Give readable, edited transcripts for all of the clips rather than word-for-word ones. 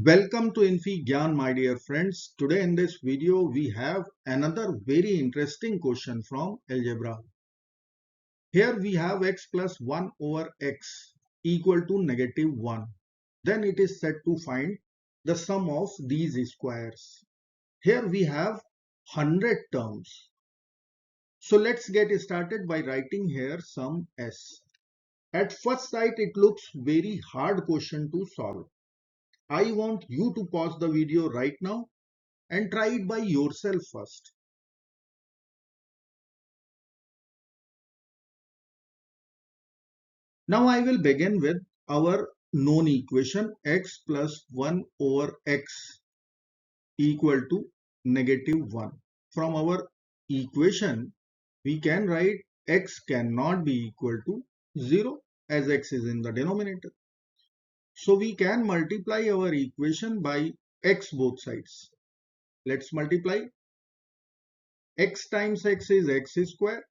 Welcome to infyGyan, my dear friends. Today in this video we have another very interesting question from algebra. Here we have x plus 1 over x equal to negative 1. Then it is said to find the sum of these squares. Here we have 100 terms. So let's get started by writing here sum s. At first sight it looks very hard question to solve. I want you to pause the video right now and try it by yourself first. Now I will begin with our known equation x plus 1 over x equal to negative 1. From our equation, we can write x cannot be equal to 0 as x is in the denominator. So we can multiply our equation by x both sides. Let's multiply. X times x is x square.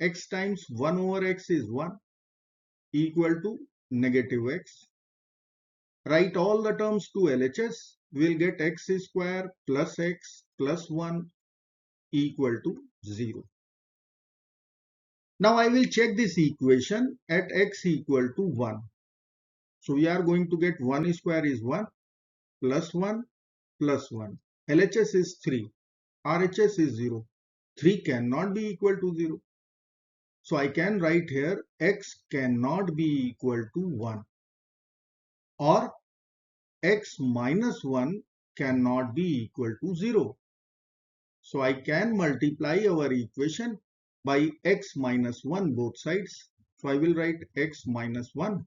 X times 1 over x is 1 equal to negative x. Write all the terms to LHS. We'll get x square plus x plus 1 equal to 0. Now I will check this equation at x equal to 1. So we are going to get 1 square is 1 plus 1 plus 1. LHS is 3. RHS is 0. 3 cannot be equal to 0. So I can write here x cannot be equal to 1. Or x minus 1 cannot be equal to 0. So I can multiply our equation by x minus 1 both sides. So I will write x minus 1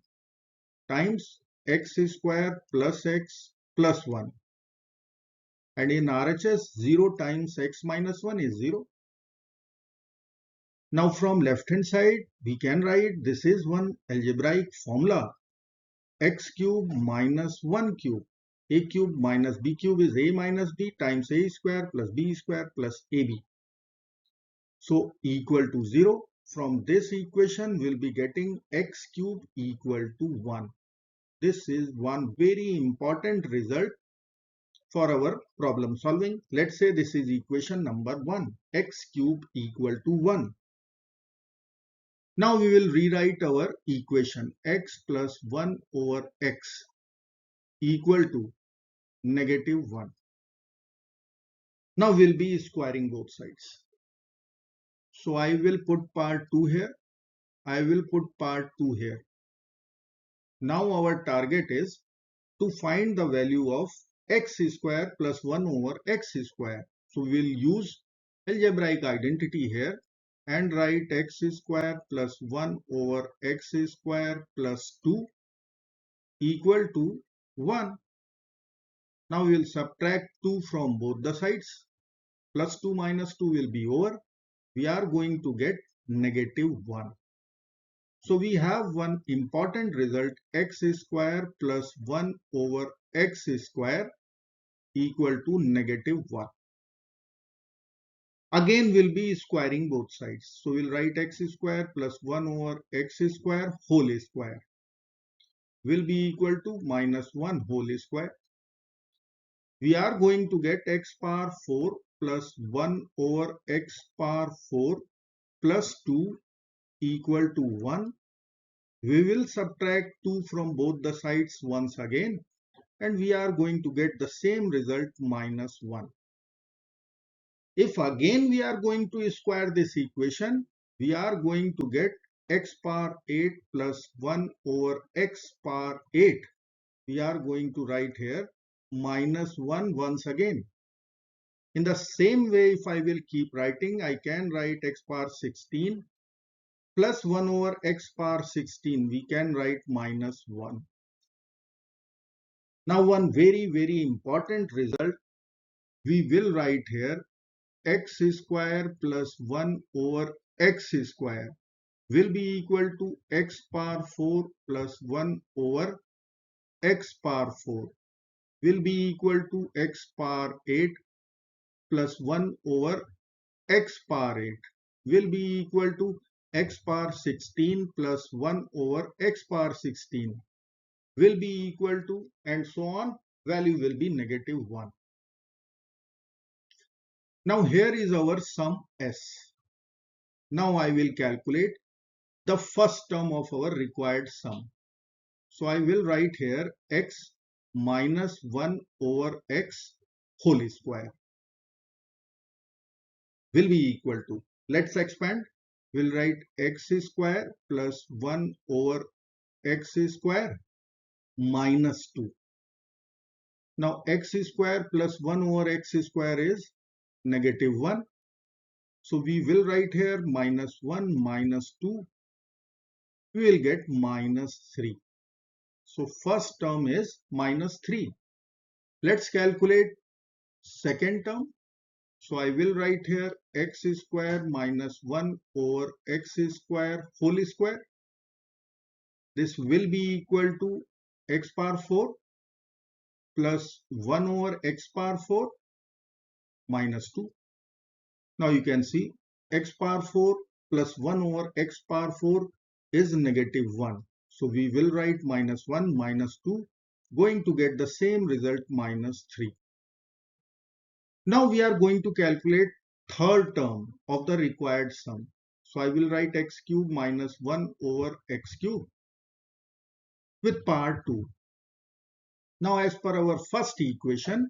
times x square plus x plus 1. And in RHS, 0 times x minus 1 is 0. Now from left hand side, we can write this is one algebraic formula. X cube minus 1 cube. A cube minus b cube is a minus b times a square plus b square plus ab. So equal to 0. From this equation, we'll be getting x cube equal to 1. This is one very important result for our problem solving. Let's say this is equation number 1. X cube equal to 1. Now we will rewrite our equation x plus 1 over x equal to negative 1. Now we'll be squaring both sides. So I will put part 2 here. I will put part 2 here. Now our target is to find the value of x square plus 1 over x square. So we will use algebraic identity here and write x square plus 1 over x square plus 2 equal to 1. Now we will subtract 2 from both the sides. Plus 2 minus 2 will be over. We are going to get negative 1. So we have one important result, x square plus 1 over x square equal to negative 1. Again we'll be squaring both sides. So we'll write x square plus 1 over x square whole square will be equal to minus 1 whole square. We are going to get x power 4 plus 1 over x power 4 plus 2 equal to 1. We will subtract 2 from both the sides once again and we are going to get the same result minus 1. If again we are going to square this equation, we are going to get x power 8 plus 1 over x power 8. We are going to write here minus 1 once again. In the same way, if I will keep writing, I can write x power 16 plus 1 over x power 16. We can write minus 1. Now one very important result we will write here, x square plus 1 over x square will be equal to x power 4 plus 1 over x power 4 will be equal to x power 8 plus 1 over x power 8 will be equal to x power 16 plus 1 over x power 16 will be equal to and so on. value will be negative 1. Now here is our sum S. Now I will calculate the first term of our required sum. So I will write here x minus 1 over x whole square will be equal to, let's expand, we'll write x square plus 1 over x square minus 2. Now x square plus 1 over x square is negative 1. So we will write here minus 1 minus 2. We will get minus 3. So first term is minus 3. Let's calculate second term. So I will write here x square minus 1 over x square whole square. This will be equal to x power 4 plus 1 over x power 4 minus 2. Now you can see x power 4 plus 1 over x power 4 is negative 1. So we will write minus 1 minus 2, going to get the same result minus 3. Now we are going to calculate third term of the required sum. So I will write x cube minus 1 over x cube with power 2. Now as per our first equation,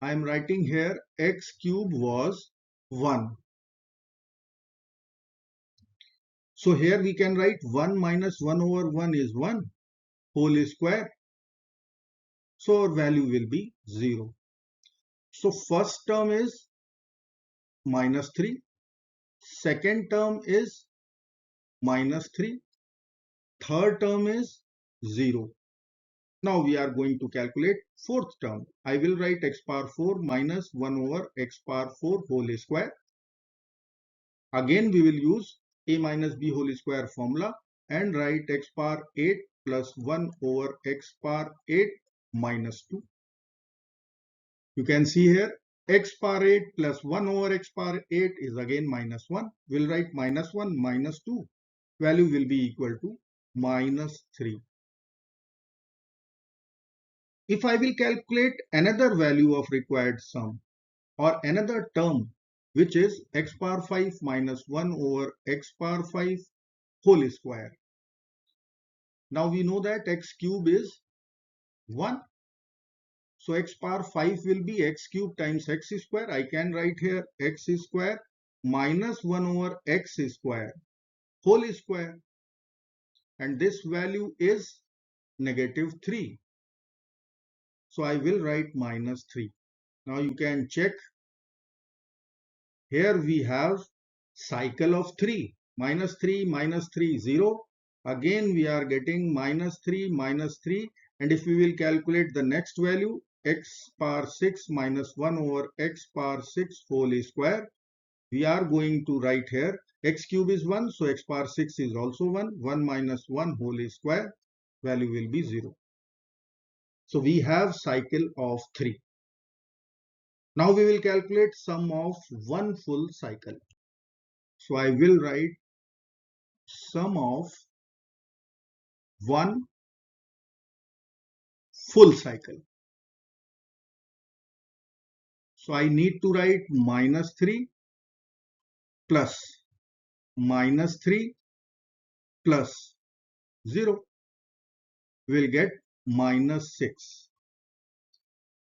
I am writing here x cube was 1. So here we can write 1 minus 1 over 1 is 1 whole square. So our value will be 0. So first term is minus 3. Second term is minus 3. Third term is 0. Now we are going to calculate fourth term. I will write x power 4 minus 1 over x power 4 whole square. Again we will use a minus b whole square formula and write x power 8 plus 1 over x power 8 minus 2. You can see here x power 8 plus 1 over x power 8 is again minus 1. We'll write minus 1 minus 2. Value will be equal to minus 3. If I will calculate another value of required sum or another term, which is x power 5 minus 1 over x power 5 whole square. Now we know that x cube is 1. So x power 5 will be x cube times x square. I can write here x square minus 1 over x square whole square. And this value is negative 3. So I will write minus 3. Now you can check. Here we have cycle of 3. Minus 3, 0. Again we are getting minus 3, minus 3. And if we will calculate the next value, x power 6 minus 1 over x power 6 whole square, we are going to write here x cube is 1. So x power 6 is also 1. 1 minus 1 whole square, value will be 0. So we have cycle of 3. Now we will calculate sum of one full cycle. So I will write sum of one full cycle. So I need to write minus 3 plus minus 3 plus 0. We will get minus 6.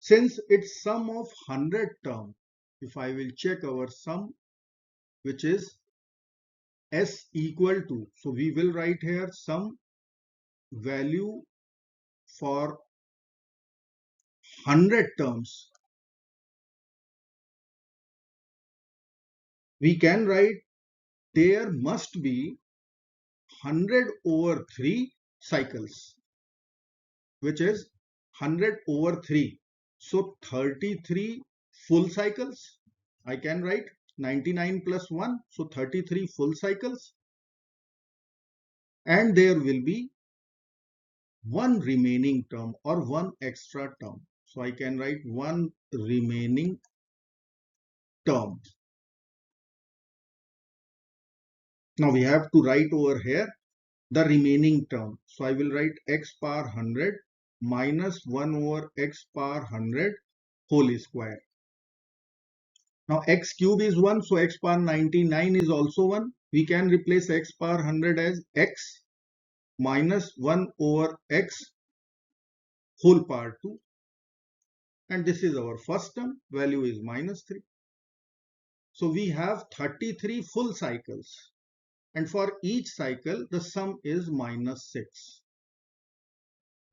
Since it's sum of 100 term, if I will check our sum, which is S equal to, so we will write here some value for 100 terms. We can write there must be 100 over 3 cycles, which is 100 over 3. So 33 full cycles. I can write 99 plus 1. So 33 full cycles. And there will be one remaining term or one extra term. So I can write one remaining term. Now we have to write over here the remaining term. So I will write x power 100 minus 1 over x power 100 whole square. Now x cube is 1, so x power 99 is also 1. We can replace x power 100 as x minus 1 over x whole power 2. And this is our first term, value is minus 3. So we have 33 full cycles. And for each cycle, the sum is minus 6.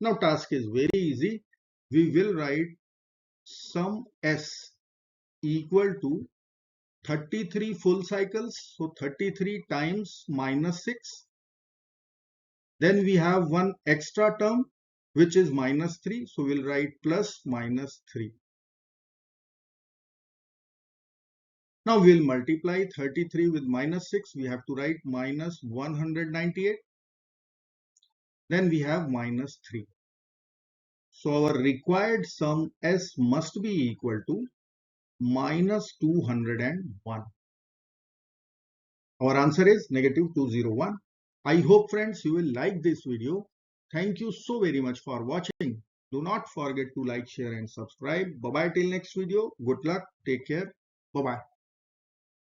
Now task is very easy. We will write sum S equal to 33 full cycles. So 33 times minus 6. Then we have one extra term which is minus 3. So we'll write plus minus 3. Now we'll multiply 33 with minus 6. We have to write minus 198. Then we have minus 3. So our required sum S must be equal to minus 201. Our answer is negative 201. I hope friends you will like this video. Thank you so very much for watching. Do not forget to like, share and subscribe. Bye bye till next video. Good luck. Take care. Bye bye.